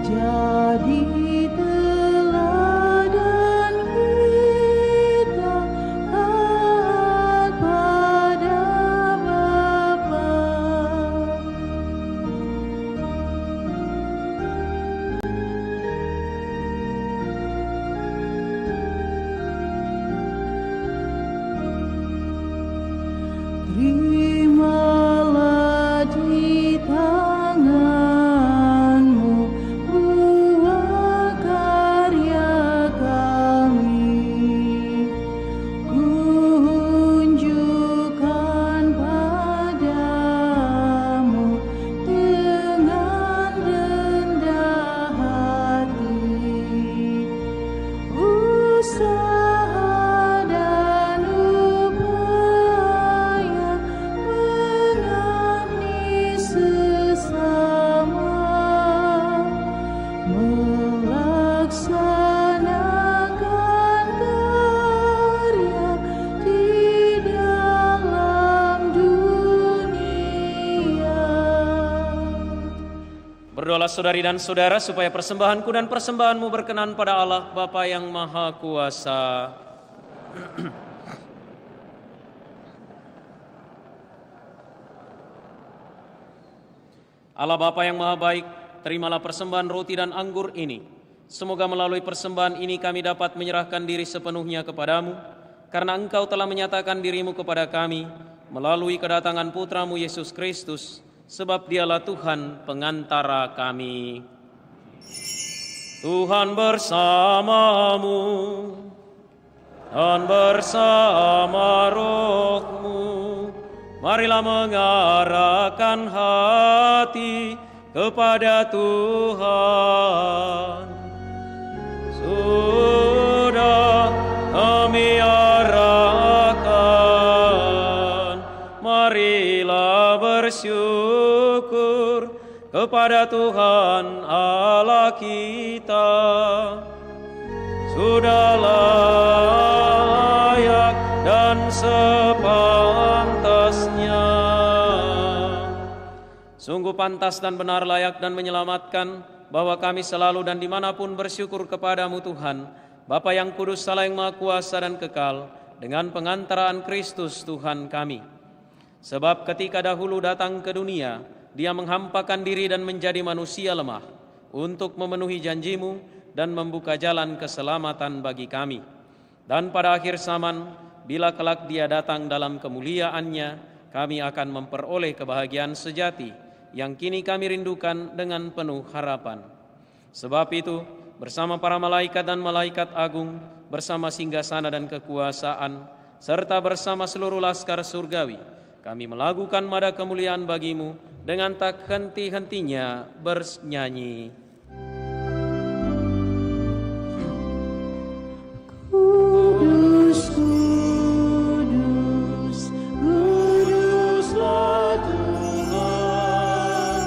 jadi teladan kita taat pada Bapa. Terimalah di tangan-Mu buah karya kami, kunjukkan padamu dengan rendah hati, usaha dan upaya mengabdi sesama, melaksanakan karya di dalam dunia. Berdoalah saudari dan saudara supaya persembahanku dan persembahanmu berkenan pada Allah Bapa yang Maha Kuasa. Allah Bapa yang Maha Baik, terimalah persembahan roti dan anggur ini. Semoga melalui persembahan ini kami dapat menyerahkan diri sepenuhnya kepadamu, karena Engkau telah menyatakan dirimu kepada kami melalui kedatangan Putramu Yesus Kristus, sebab Dialah Tuhan pengantara kami. Tuhan bersamamu dan bersama rohmu. Marilah mengarahkan hati kepada Tuhan. Sudah kepada Tuhan Allah kita. Sudahlah layak dan sepantasnya. Sungguh pantas dan benar, layak dan menyelamatkan, bahwa kami selalu dan dimanapun bersyukur kepadamu Tuhan, Bapa yang kudus, Allah yang maha kuasa dan kekal, dengan pengantaraan Kristus Tuhan kami. Sebab ketika dahulu datang ke dunia, Dia menghampakan diri dan menjadi manusia lemah, untuk memenuhi janjimu dan membuka jalan keselamatan bagi kami. Dan pada akhir zaman, bila kelak Dia datang dalam kemuliaannya, kami akan memperoleh kebahagiaan sejati yang kini kami rindukan dengan penuh harapan. Sebab itu, bersama para malaikat dan malaikat agung, bersama singgasana dan kekuasaan, serta bersama seluruh laskar surgawi, kami melakukan mada kemuliaan bagimu dengan tak henti-hentinya bernyanyi. Kudus, kudus, kuduslah Tuhan,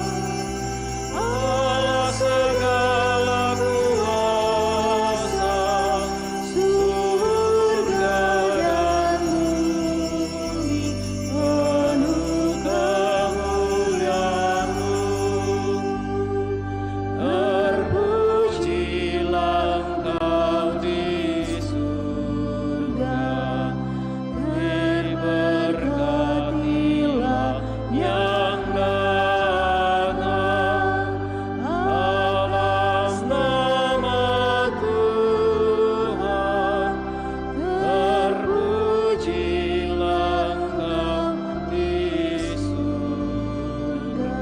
Allah segala kuasa, surga dan bumi penuh kemuliaan-Mu. terpujilah Engkau di surga, diberkatilah yang datang atas nama Tuhan, terpujilah Engkau di surga.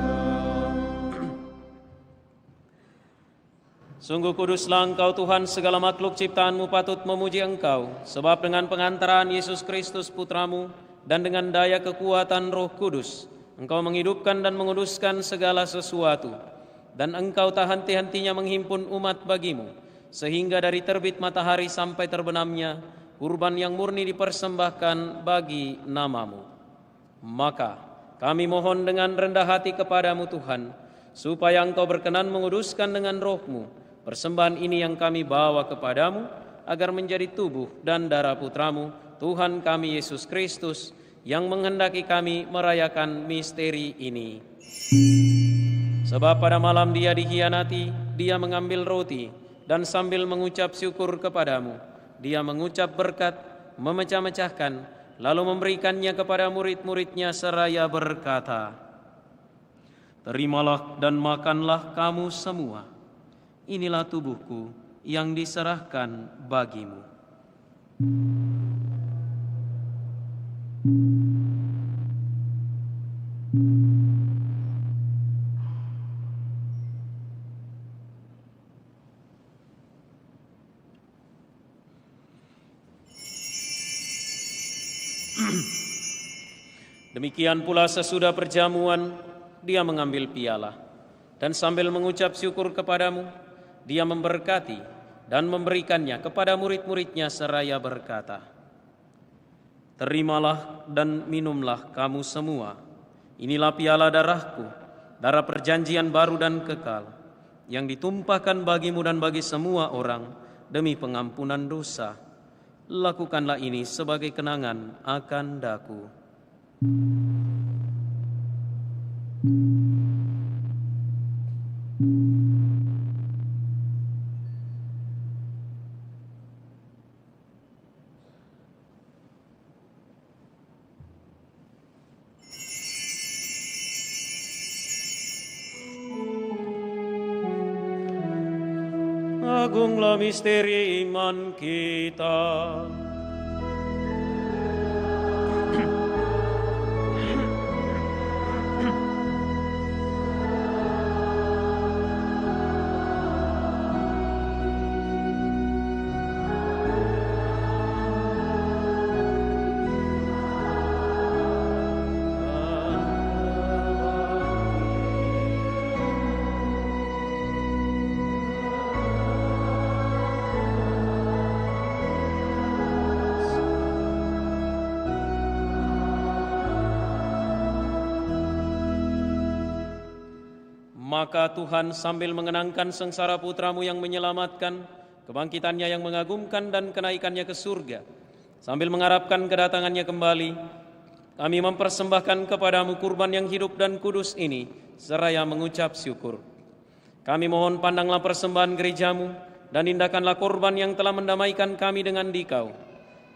Sungguh kuduslah Engkau Tuhan, segala makhluk ciptaan-Mu patut memuji Engkau, sebab dengan pengantaraan Yesus Kristus Putra-Mu dan dengan daya kekuatan Roh Kudus, Engkau menghidupkan dan menguduskan segala sesuatu, dan Engkau tak henti-hentinya menghimpun umat bagimu, sehingga dari terbit matahari sampai terbenamnya, kurban yang murni dipersembahkan bagi nama-Mu. Maka kami mohon dengan rendah hati kepadamu Tuhan, supaya Engkau berkenan menguduskan dengan Roh-Mu persembahan ini yang kami bawa kepadamu, agar menjadi tubuh dan darah Putra-Mu, Tuhan kami Yesus Kristus, yang menghendaki kami merayakan misteri ini. Sebab pada malam Dia dikhianati, Dia mengambil roti, dan sambil mengucap syukur kepadamu, Dia mengucap berkat, memecah-mecahkan, lalu memberikannya kepada murid-muridnya seraya berkata, "Terimalah dan makanlah kamu semua. Inilah tubuhku yang diserahkan bagimu." Demikian pula sesudah perjamuan, Dia mengambil piala, dan sambil mengucap syukur kepadamu, Dia memberkati dan memberikannya kepada murid-muridnya seraya berkata, "Terimalah dan minumlah kamu semua. Inilah piala darahku, darah perjanjian baru dan kekal, yang ditumpahkan bagimu dan bagi semua orang demi pengampunan dosa. Lakukanlah ini sebagai kenangan akan daku." Agunglah misteri iman kita. Maka Tuhan sambil mengenangkan sengsara putra-Mu yang menyelamatkan, kebangkitannya yang mengagumkan dan kenaikannya ke surga, sambil mengharapkan kedatangannya kembali, kami mempersembahkan kepadamu kurban yang hidup dan kudus ini, seraya mengucap syukur. Kami mohon pandanglah persembahan gerejamu, dan indahkanlah korban yang telah mendamaikan kami dengan Dikau.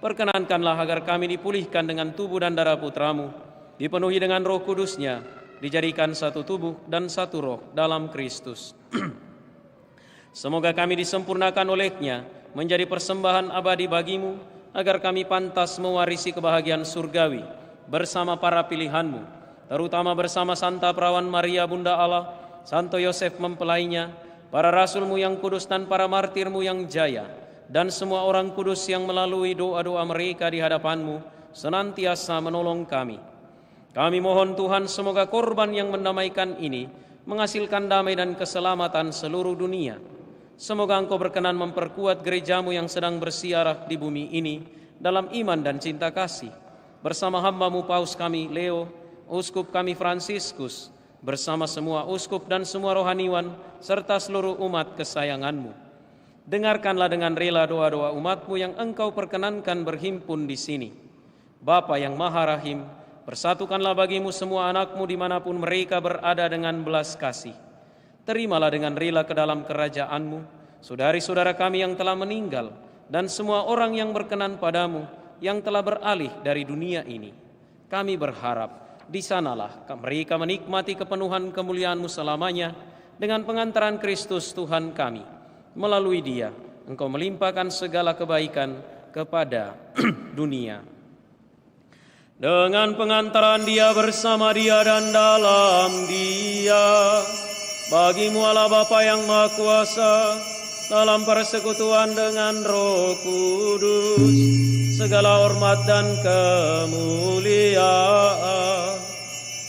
Perkenankanlah agar kami dipulihkan dengan tubuh dan darah putra-Mu, dipenuhi dengan Roh Kudus-Nya, dijadikan satu tubuh dan satu roh dalam Kristus. Semoga kami disempurnakan oleh-Nya menjadi persembahan abadi bagi-Mu, agar kami pantas mewarisi kebahagiaan surgawi bersama para pilihan-Mu, terutama bersama Santa Perawan Maria Bunda Allah, Santo Yosef mempelainya, para rasul-Mu yang kudus dan para martir-Mu yang jaya, dan semua orang kudus yang melalui doa-doa mereka di hadapan-Mu senantiasa menolong kami. Kami mohon Tuhan, semoga korban yang mendamaikan ini menghasilkan damai dan keselamatan seluruh dunia. Semoga Engkau berkenan memperkuat gereja-Mu yang sedang bersiarah di bumi ini dalam iman dan cinta kasih, bersama hamba-Mu Paus kami Leo, Uskup kami Fransiskus, bersama semua uskup dan semua rohaniwan, serta seluruh umat kesayangan-Mu. Dengarkanlah dengan rela doa-doa umat-Mu yang Engkau perkenankan berhimpun di sini. Bapa yang Maha Rahim, persatukanlah bagi-Mu semua anak-Mu dimanapun mereka berada dengan belas kasih. Terimalah dengan rela ke dalam kerajaan-Mu saudari-saudara kami yang telah meninggal, dan semua orang yang berkenan padamu, yang telah beralih dari dunia ini. Kami berharap di sanalah mereka menikmati kepenuhan kemuliaan-Mu selamanya, dengan pengantaran Kristus Tuhan kami. Melalui Dia, Engkau melimpahkan segala kebaikan kepada dunia. Dengan pengantaran Dia, bersama Dia, dan dalam Dia, bagi-Mu Allah Bapa yang Maha Kuasa, dalam persekutuan dengan Roh Kudus, segala hormat dan kemuliaan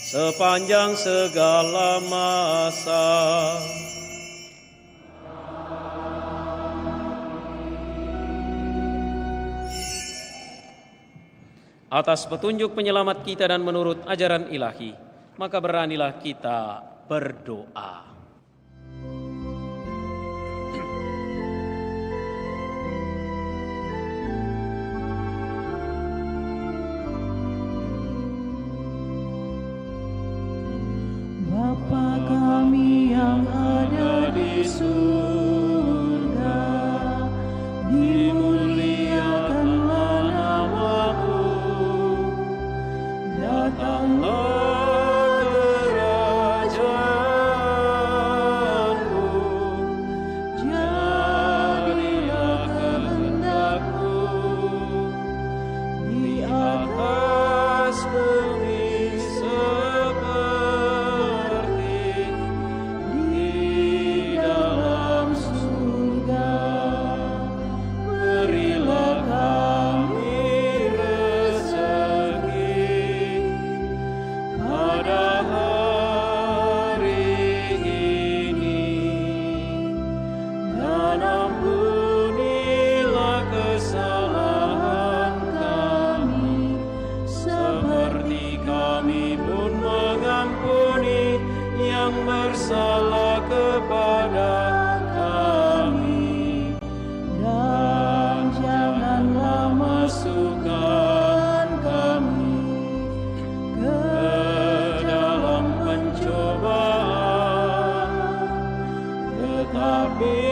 sepanjang segala masa. Atas petunjuk penyelamat kita dan menurut ajaran ilahi, maka beranilah kita berdoa. Bapa kami yang ada di surga, dimuliakanlah nama-Mu, datanglah kerajaan-Mu, jadilah kehendak-Mu di atas bumi seperti di dalam surga. Berilah kami rezeki pada hari ini, dan ampunilah kesalahan kami, seperti kami pun mengampuni yang bersalah kepada kami. Dan janganlah masukkan kami ke dalam pencobaan, tetapi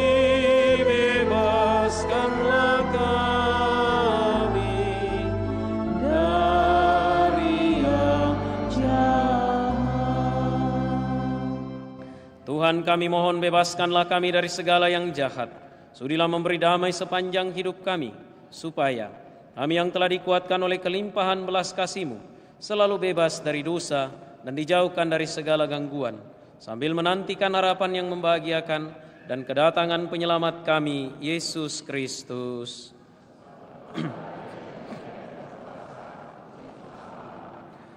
bebaskanlah kami dari yang jahat. Tuhan, kami mohon bebaskanlah kami dari segala yang jahat. Sudilah memberi damai sepanjang hidup kami, supaya kami yang telah dikuatkan oleh kelimpahan belas kasih-Mu selalu bebas dari dosa dan dijauhkan dari segala gangguan, sambil menantikan harapan yang membahagiakan dan kedatangan penyelamat kami, Yesus Kristus.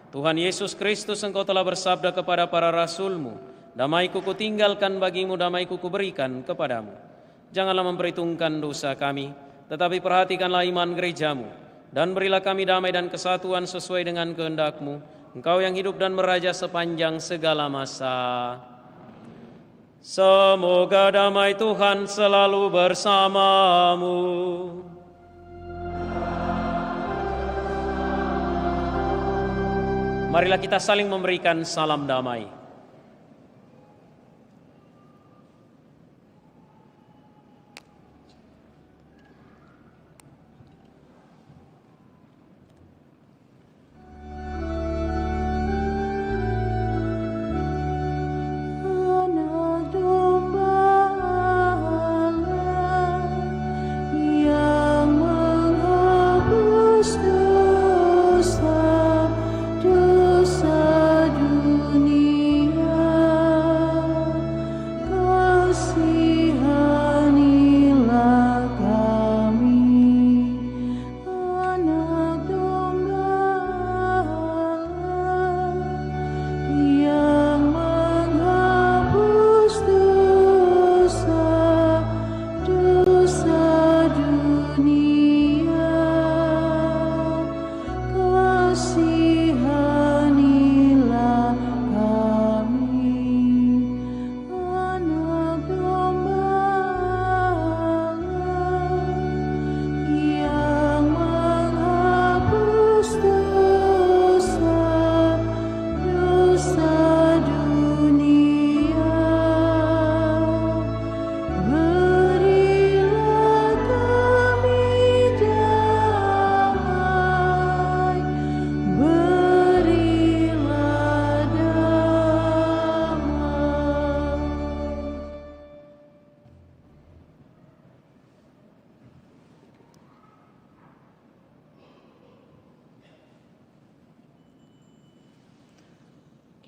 Tuhan Yesus Kristus, Engkau telah bersabda kepada para rasul-Mu, damai-Ku kutinggalkan bagimu, damai-Ku kuberikan kepadamu. Janganlah memperhitungkan dosa kami, tetapi perhatikanlah iman gereja-Mu, dan berilah kami damai dan kesatuan sesuai dengan kehendak-Mu, Engkau yang hidup dan meraja sepanjang segala masa. Semoga damai Tuhan selalu bersamamu. Marilah kita saling memberikan salam damai.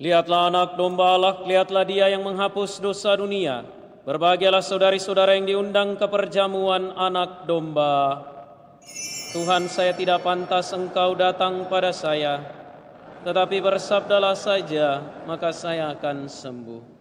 Lihatlah anak domba Allah, lihatlah dia yang menghapus dosa dunia. Berbahagialah saudari-saudara yang diundang ke perjamuan anak domba. Tuhan, saya tidak pantas Engkau datang pada saya, tetapi bersabdalah saja, maka saya akan sembuh.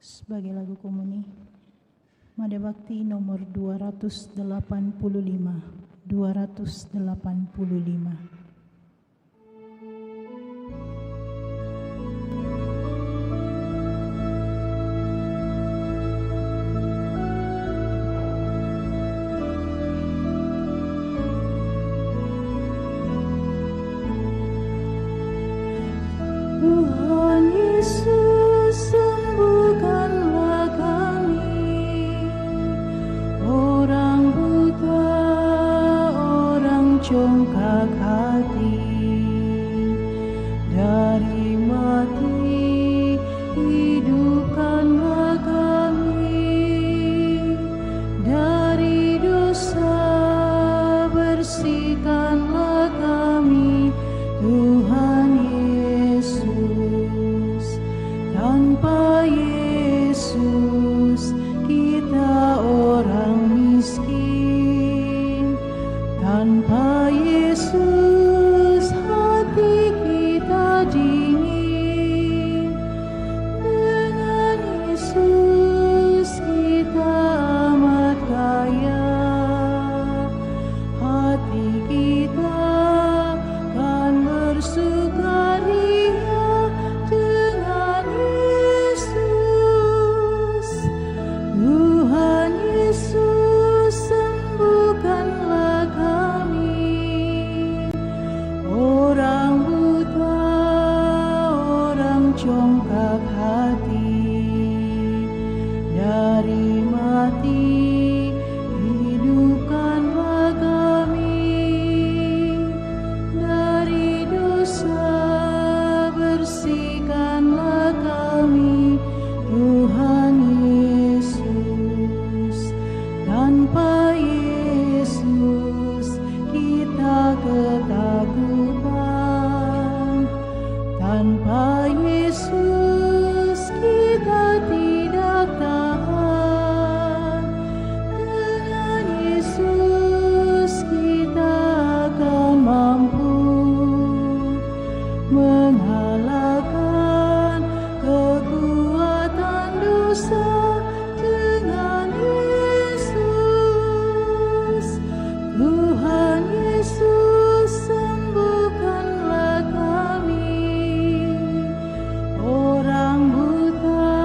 Sebagai lagu komuni, Mada Bakti nomor 285. Tuhan Yesus, sembuhkanlah kami, orang buta, orang congkak hati, dari mati hidupkanlah kami, dari dosa bersihkanlah kami, Tuhan Yesus. Tanpa Yesus kita orang miskin, tanpa Yesus hati kita dingin, dengan Yesus kita amat kaya, hati kita kan bersukaria dengan Yesus. Tuhan Yesus, sembuhkanlah kami, orang buta, orang congkak hati, dari mati hidupkanlah kami, dari dosa bersihkanlah kami, Tuhan Yesus. Tanpa Yesus kita ketakutan, tanpa Yesus kita tidak tahan, dengan Yesus kita akan mampu mengalahkan kekuatan dosa, dengan Yesus. Tuhan Yesus, sembuhkanlah kami, orang buta,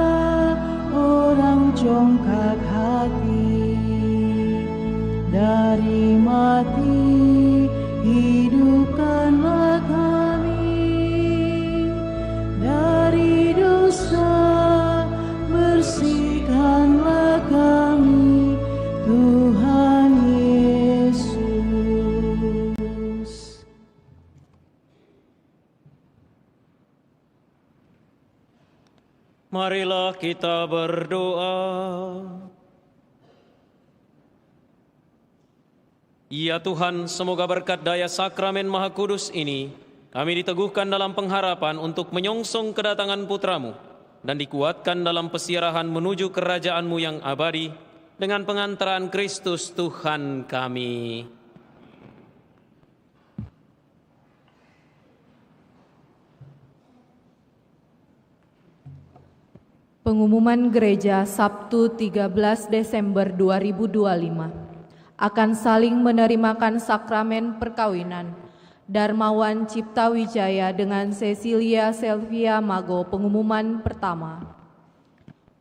orang congkak hati, dari mati hidupkanlah kami, dari dosa bersihkanlah kami, Tuhan Yesus. Marilah kita berdoa. Ya Tuhan, semoga berkat daya sakramen Maha Kudus ini, kami diteguhkan dalam pengharapan untuk menyongsong kedatangan Putra-Mu dan dikuatkan dalam pesiarahan menuju kerajaan-Mu yang abadi dengan pengantaran Kristus Tuhan kami. Pengumuman Gereja Sabtu 13 Desember 2025 akan saling menerimakan sakramen perkawinan Darmawan Cipta Wijaya dengan Cecilia Selvia Mago. Pengumuman pertama.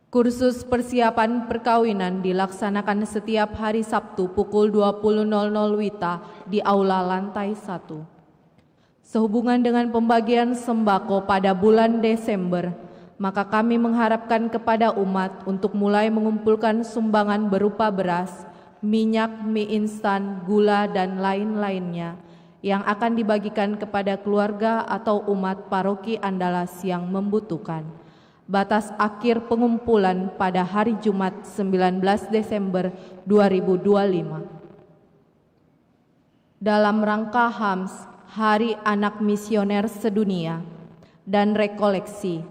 Kursus persiapan perkawinan dilaksanakan setiap hari Sabtu pukul 20.00 WITA di Aula Lantai 1. Sehubungan dengan pembagian sembako pada bulan Desember, maka kami mengharapkan kepada umat untuk mulai mengumpulkan sumbangan berupa beras, minyak, mie instan, gula, dan lain-lainnya yang akan dibagikan kepada keluarga atau umat paroki Andalas yang membutuhkan. Batas akhir pengumpulan pada hari Jumat 19 Desember 2025. Dalam rangka HAMS, Hari Anak Misioner Sedunia, dan rekoleksi,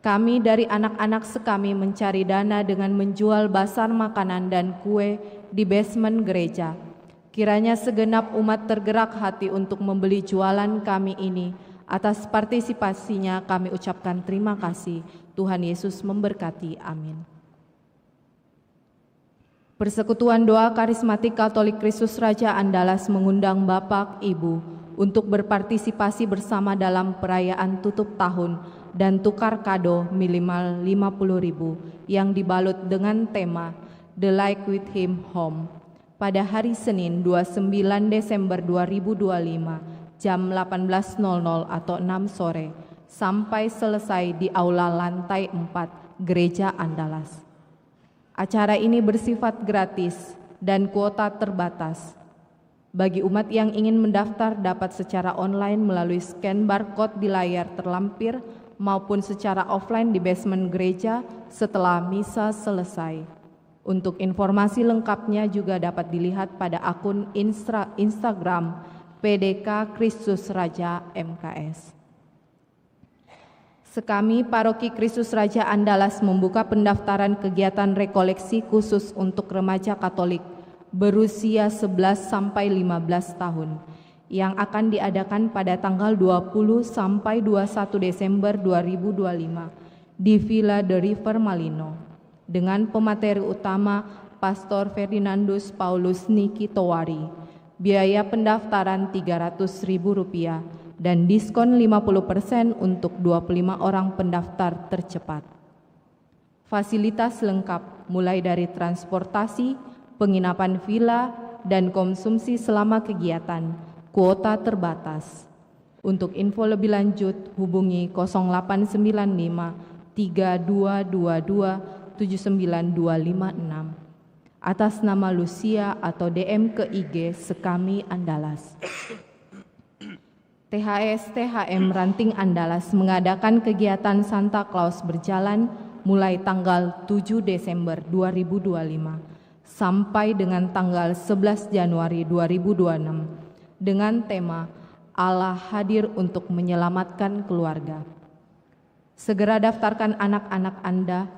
kami dari anak-anak sekami mencari dana dengan menjual basar makanan dan kue di basement gereja. Kiranya segenap umat tergerak hati untuk membeli jualan kami ini Atas partisipasinya kami ucapkan terima kasih. Tuhan Yesus memberkati. Amin. Persekutuan Doa Karismatik Katolik Kristus Raja Andalas mengundang Bapak, Ibu untuk berpartisipasi bersama dalam perayaan tutup tahun dan tukar kado minimal 50.000 yang dibalut dengan tema The Like With Him Home pada hari Senin 29 Desember 2025 jam 18.00 atau 6 sore sampai selesai di aula lantai 4 Gereja Andalas. Acara ini bersifat gratis dan kuota terbatas. Bagi umat yang ingin mendaftar dapat secara online melalui scan barcode di layar terlampir maupun secara offline di basement gereja setelah misa selesai. Untuk informasi lengkapnya juga dapat dilihat pada akun Instagram PDK Kristus Raja MKS. Sekami Paroki Kristus Raja Andalas membuka pendaftaran kegiatan rekoleksi khusus untuk remaja Katolik berusia 11 sampai 15 tahun yang akan diadakan pada tanggal 20 sampai 21 Desember 2025 di Villa The River Malino dengan pemateri utama Pastor Ferdinandus Paulus Niki Towari. Biaya pendaftaran Rp300.000 dan diskon 50% untuk 25 orang pendaftar tercepat. Fasilitas lengkap mulai dari transportasi, penginapan villa, dan konsumsi selama kegiatan, kuota terbatas. Untuk info lebih lanjut hubungi 0895 3222 79256 atas nama Lucia atau DM ke IG Sekami Andalas. THM Ranting Andalas mengadakan kegiatan Santa Claus berjalan mulai tanggal 7 Desember 2025 sampai dengan tanggal 11 Januari 2026 dengan tema Allah hadir untuk menyelamatkan keluarga. Segera daftarkan anak-anak Anda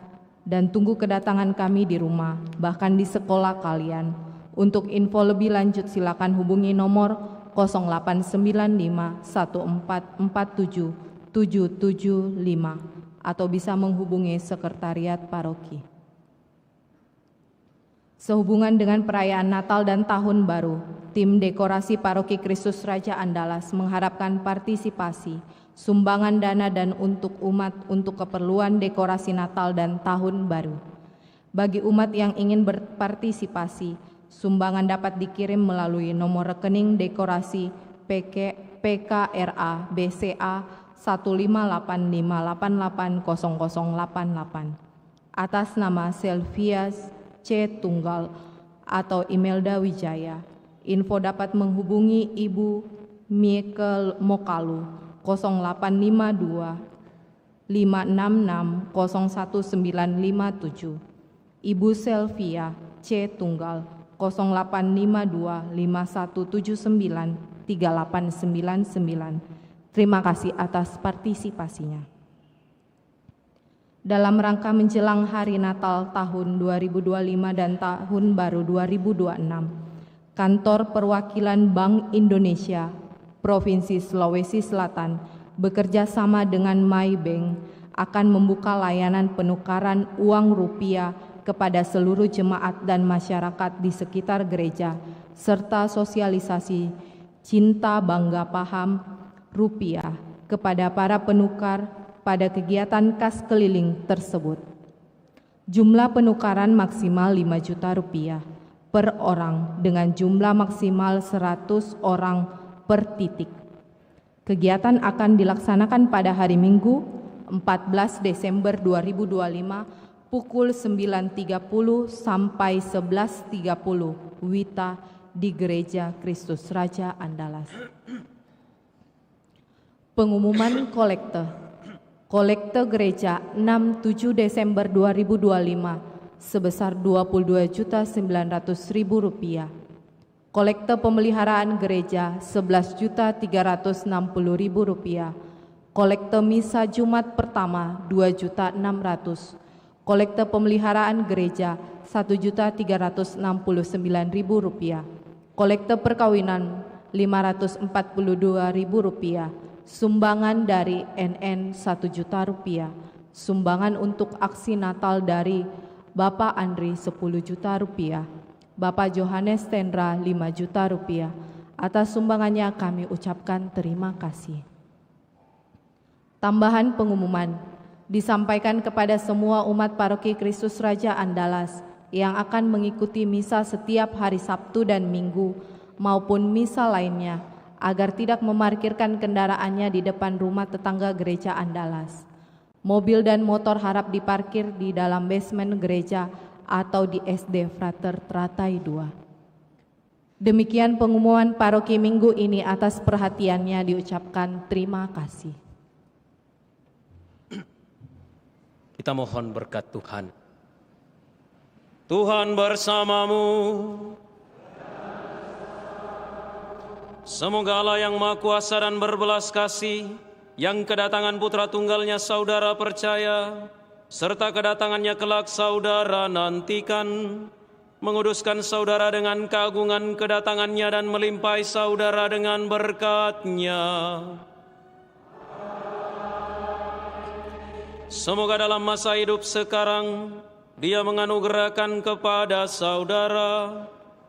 dan tunggu kedatangan kami di rumah, bahkan di sekolah kalian. Untuk info lebih lanjut silakan hubungi nomor 0895 1447 775 atau bisa menghubungi Sekretariat Paroki. Sehubungan dengan perayaan Natal dan Tahun Baru, tim dekorasi Paroki Kristus Raja Andalas mengharapkan partisipasi, sumbangan dana dan untuk umat untuk keperluan dekorasi Natal dan Tahun Baru. Bagi umat yang ingin berpartisipasi, sumbangan dapat dikirim melalui nomor rekening dekorasi PKRA BCA 15858800088 atas nama Selvias C. Tunggal atau Imelda Wijaya. Info dapat menghubungi Ibu Mieke Mokalu 0852 566 01957, Ibu Selvia C. Tunggal 0852 5179 3899. Terima kasih atas partisipasinya. Dalam rangka menjelang Hari Natal tahun 2025 dan Tahun Baru 2026, Kantor Perwakilan Bank Indonesia Provinsi Sulawesi Selatan bekerja sama dengan MyBank akan membuka layanan penukaran uang rupiah kepada seluruh jemaat dan masyarakat di sekitar gereja, serta sosialisasi cinta bangga paham rupiah kepada para penukar pada kegiatan kas keliling tersebut. Jumlah penukaran maksimal 5 juta rupiah per orang dengan jumlah maksimal 100 orang per titik. Kegiatan akan dilaksanakan pada hari Minggu 14 Desember 2025 pukul 9.30 sampai 11.30 WITA di Gereja Kristus Raja Andalas. Pengumuman kolekte. Kolekte gereja 6-7 Desember 2025 sebesar Rp22.900.000. Kolekte pemeliharaan gereja Rp11.360.000. Kolekte misa Jumat pertama Rp2.600.000. Kolekte pemeliharaan gereja Rp1.369.000. Kolekte perkawinan Rp542.000. sumbangan dari NN 1 juta rupiah, sumbangan untuk aksi Natal dari Bapak Andri 10 juta rupiah, Bapak Johannes Tendra 5 juta rupiah. Atas sumbangannya kami ucapkan terima kasih. Tambahan pengumuman disampaikan kepada semua umat Paroki Kristus Raja Andalas yang akan mengikuti misa setiap hari Sabtu dan Minggu maupun misa lainnya agar tidak memarkirkan kendaraannya di depan rumah tetangga gereja Andalas. Mobil dan motor harap diparkir di dalam basement gereja atau di SD Frater Teratai 2. Demikian pengumuman paroki minggu ini. Atas perhatiannya diucapkan terima kasih. Kita mohon berkat Tuhan. Tuhan bersamamu. Semoga Allah yang Maha Kuasa dan berbelas kasih, yang kedatangan putra tunggalnya saudara percaya, serta kedatangannya kelak saudara nantikan, menguduskan saudara dengan keagungan kedatangannya dan melimpahi saudara dengan berkat-Nya. Semoga dalam masa hidup sekarang Dia menganugerahkan kepada saudara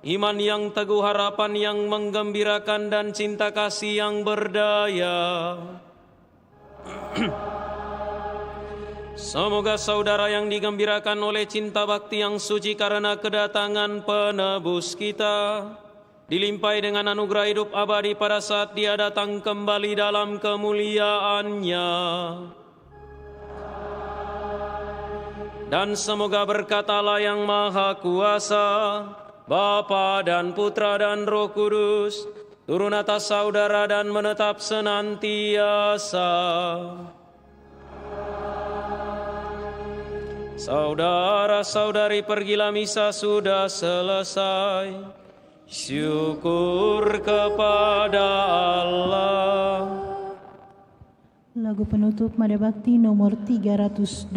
iman yang teguh, harapan yang menggembirakan, dan cinta kasih yang berdaya. Semoga saudara yang digembirakan oleh cinta bakti yang suci karena kedatangan penebus kita, dilimpahi dengan anugerah hidup abadi pada saat Dia datang kembali dalam kemuliaan-Nya. Dan semoga berkat Allah yang Maha Kuasa, Bapa dan Putra dan Roh Kudus, turun atas saudara dan menetap senantiasa. Saudara-saudari, pergilah, misa sudah selesai. Syukur kepada Allah. Lagu penutup Mada Bakti nomor 326.